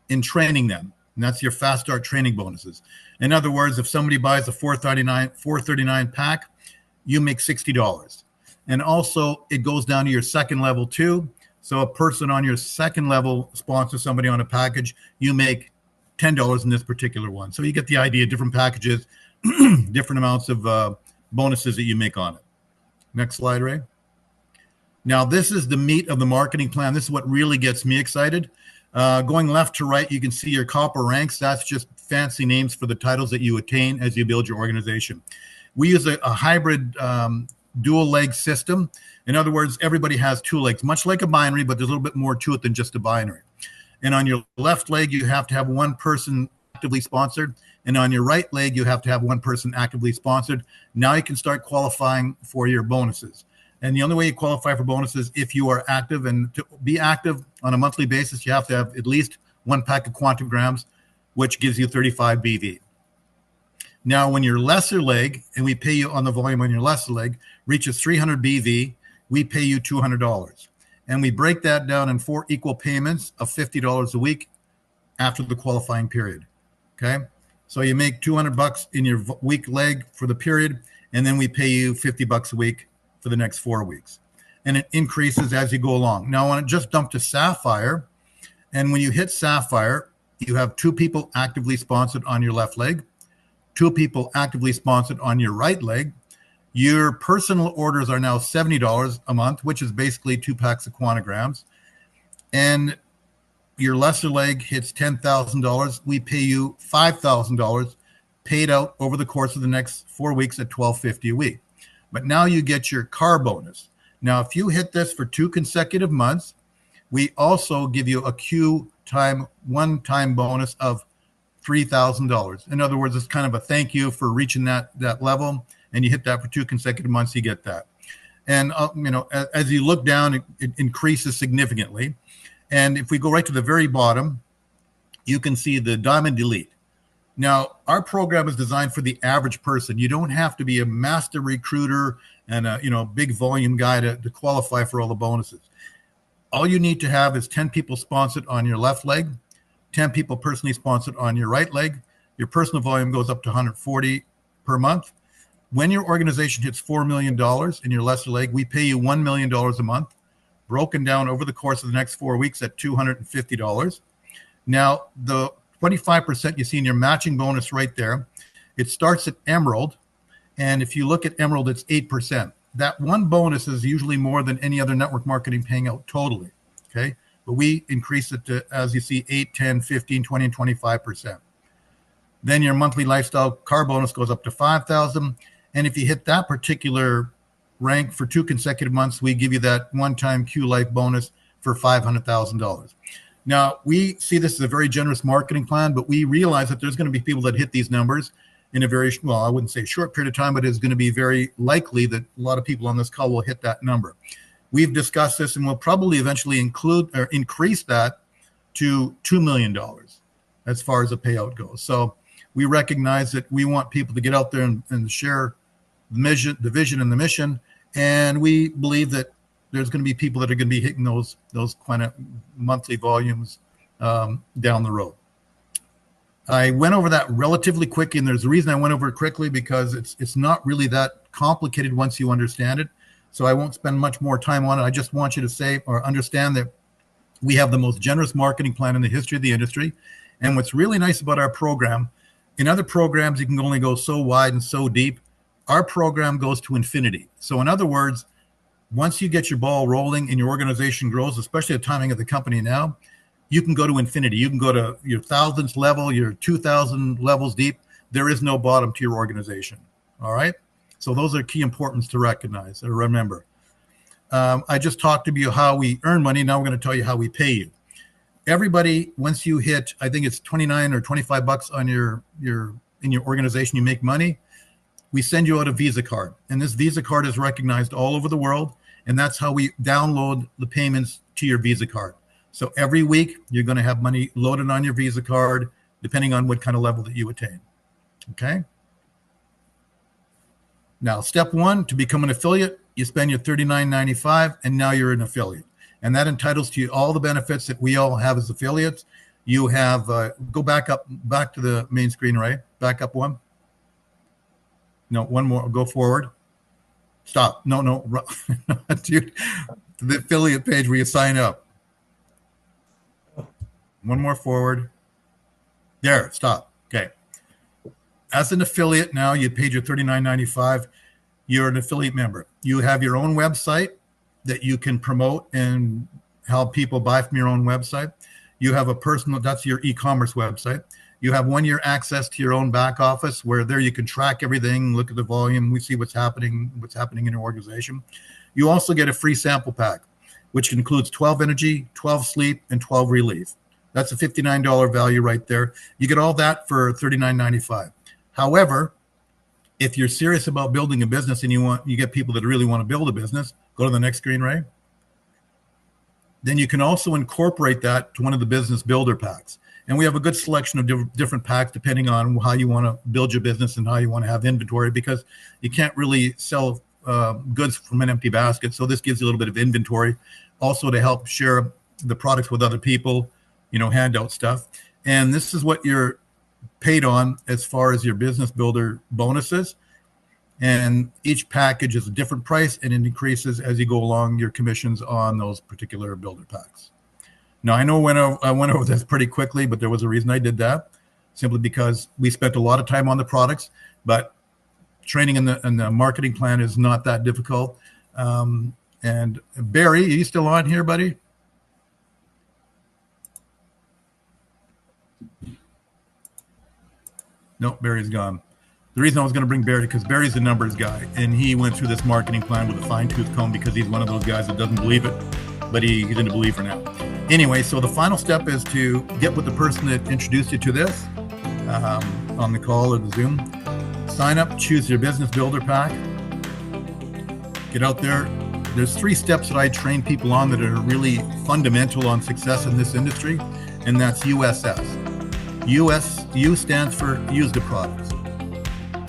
in training them. And that's your fast start training bonuses. In other words, if somebody buys a $439 pack, you make $60. And also it goes down to your second level too. So a person on your second level sponsors somebody on a package, you make $10 in this particular one. So you get the idea, different packages, different amounts of bonuses that you make on it. Next slide, Ray. Now, this is the meat of the marketing plan. This is what really gets me excited. Going left to right, you can see your copper ranks. That's just fancy names for the titles that you attain as you build your organization. We use a hybrid dual leg system. In other words, everybody has 2 legs, much like a binary, but there's a little bit more to it than just a binary. And on your left leg, you have to have one person actively sponsored. And on your right leg, you have to have one person actively sponsored. Now you can start qualifying for your bonuses. And the only way you qualify for bonuses if you are active. And to be active on a monthly basis, you have to have at least 1 pack of QuantaGrams, which gives you 35 BV. Now, when your lesser leg, and we pay you on the volume on your lesser leg, reaches 300 BV, we pay you $200. And we break that down in 4 equal payments of $50 a week after the qualifying period. Okay? So you make $200 in your week leg for the period, and then we pay you $50 a week for the next 4 weeks. And it increases as you go along. Now, I want to just jump to Sapphire. And when you hit Sapphire, you have 2 people actively sponsored on your left leg, 2 people actively sponsored on your right leg. Your personal orders are now $70 a month, which is basically 2 packs of QuantaGrams. And your lesser leg hits $10,000. We pay you $5,000 paid out over the course of the next 4 weeks at $12.50 a week. But now you get your car bonus. Now, if you hit this for 2 consecutive months, we also give you a one-time bonus of $3,000. In other words, it's kind of a thank you for reaching that level, and you hit that for 2 consecutive months, you get that. And as you look down, it increases significantly. And if we go right to the very bottom, you can see the Diamond Elite. Now, our program is designed for the average person. You don't have to be a master recruiter and a big volume guy to qualify for all the bonuses. All you need to have is 10 people sponsored on your left leg, 10 people personally sponsored on your right leg. Your personal volume goes up to 140 per month. When your organization hits $4 million in your lesser leg, we pay you $1 million a month, broken down over the course of the next 4 weeks at $250. Now, the 25% you see in your matching bonus right there, it starts at Emerald. And if you look at Emerald, it's 8%. That one bonus is usually more than any other network marketing paying out totally. Okay. But we increase it to, as you see, 8, 10, 15, 20, and 25%. Then your monthly lifestyle car bonus goes up to $5,000. And if you hit that particular rank for 2 consecutive months, we give you that one-time Q-Life bonus for $500,000. Now, we see this as a very generous marketing plan, but we realize that there's going to be people that hit these numbers in a very, well, I wouldn't say short period of time, but it's going to be very likely that a lot of people on this call will hit that number. We've discussed this, and we'll probably eventually increase that to $2 million as far as the payout goes. So we recognize that we want people to get out there and share the vision and the mission. And we believe that there's going to be people that are going to be hitting those kind of monthly volumes down the road. I went over that relatively quickly, and there's a reason I went over it quickly, because it's not really that complicated once you understand it. So I won't spend much more time on it. I just want you to say or understand that we have the most generous marketing plan in the history of the industry. And what's really nice about our program, in other programs, you can only go so wide and so deep. Our program goes to infinity. So in other words, once you get your ball rolling and your organization grows, especially the timing of the company now, you can go to infinity. You can go to your 1,000th level, your 2,000 levels deep. There is no bottom to your organization. All right. So those are key importance to recognize or remember. I just talked to you how we earn money. Now we're going to tell you how we pay you. Everybody, once you hit, I think it's 29 or 25 bucks on in your organization, you make money. We send you out a Visa card, and this Visa card is recognized all over the world, and that's how we download the payments to your Visa card. So every week, you're going to have money loaded on your Visa card, depending on what kind of level that you attain. Okay? Now, step one, to become an affiliate, you spend your $39.95, and now you're an affiliate. And that entitles to you all the benefits that we all have as affiliates. You have, go back to the main screen, right? Back up one. No, one more. Go forward. Stop. No. Dude, the affiliate page where you sign up. One more forward. There. Stop. Okay. As an affiliate now, you paid your $39.95. You're an affiliate member. You have your own website that you can promote and help people buy from your own website. You have a personal, that's your e-commerce website. You have 1 year access to your own back office, where there you can track everything, look at the volume, we see what's happening in your organization. You also get a free sample pack, which includes 12 energy, 12 sleep, and 12 relief. That's a $59 value right there. You get all that for $39.95. However, if you're serious about building a business and you get people that really want to build a business, go to the next screen, Ray. Then you can also incorporate that to one of the business builder packs. And we have a good selection of different packs depending on how you want to build your business and how you want to have inventory, because you can't really sell goods from an empty basket. So this gives you a little bit of inventory, also to help share the products with other people, hand out stuff. And this is what you're paid on as far as your business builder bonuses. And each package is a different price, and it increases as you go along your commissions on those particular builder packs. Now, I know I went over this pretty quickly, but there was a reason I did that, simply because we spent a lot of time on the products, but training in the marketing plan is not that difficult. And Barry, are you still on here, buddy? No, Barry's gone. The reason I was going to bring Barry, because Barry's a numbers guy, and he went through this marketing plan with a fine-tooth comb, because he's one of those guys that doesn't believe it, but he's in a believer now. Anyway, so the final step is to get with the person that introduced you to this on the call or the Zoom. Sign up, choose your business builder pack. Get out there. There's 3 steps that I train people on that are really fundamental on success in this industry, and that's USS. U stands for use the products.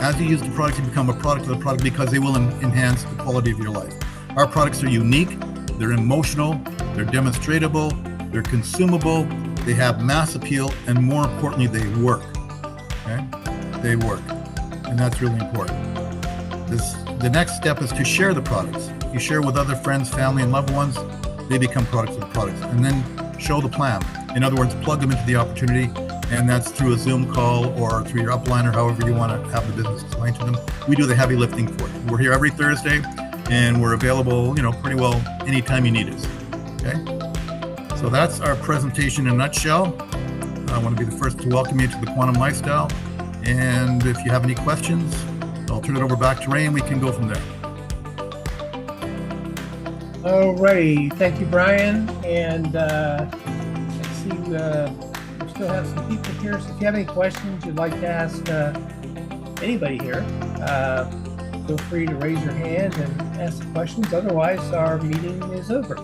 As you use the products, you become a product of the product, because they will enhance the quality of your life. Our products are unique, they're emotional, they're demonstratable, they're consumable, they have mass appeal, and more importantly, they work. Okay? They work, and that's really important. The next step is to share the products. You share with other friends, family, and loved ones, they become products of the products. And then show the plan. In other words, plug them into the opportunity, and that's through a Zoom call or through your upline, or however you want to have the business explained to them. We do the heavy lifting for you. We're here every Thursday, and we're available, pretty well anytime you need us. Okay? So that's our presentation in a nutshell. I want to be the first to welcome you to the Quantum Lifestyle. And if you have any questions, I'll turn it over back to Ray, and we can go from there. All righty. Thank you, Brian. And let's see, we still have some people here. So if you have any questions you'd like to ask anybody here, feel free to raise your hand and ask the questions. Otherwise, our meeting is over.